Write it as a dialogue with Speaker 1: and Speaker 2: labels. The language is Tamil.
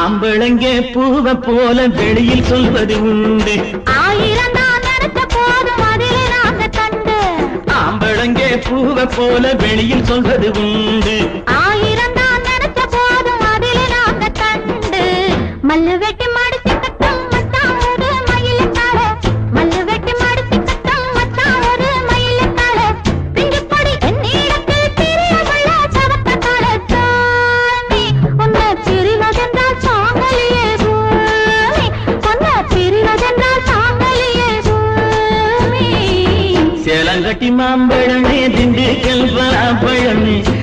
Speaker 1: ஆம்பளங்கே பூவை போல வெளியில் சொல்வது உண்டு.
Speaker 2: ஆயிரம் தான் நடத்த போதும் அதிலே நாங்க கண்டு.
Speaker 1: ஆம்பளங்கே பூவை போல வெளியில் சொல்வது உண்டு.
Speaker 2: ஆயிரம் தான் நடத்த போதும் அதிலே நாங்க கண்டு. மல்லு வெட்டி மடிச்சு கட்டும் மச்சான் ஒரு மயிலுக்கால. மல்லு வெட்டி மடிச்சு கட்டும் மச்சான் ஒரு மயிலுக்கால. பிஞ்சு பொடி என்னிடத்தில் தெரியவுள்ள சவக்கத்தால சாமி. உன்னை பிரிவதென்றால் சாங்கலியே பூமி. உன்னை பிரிவதென்றால் சாங்கலியே பூமி.
Speaker 1: சேலங்கட்டி மாம்பழமே திண்டுக்கல் பலாப்பழமே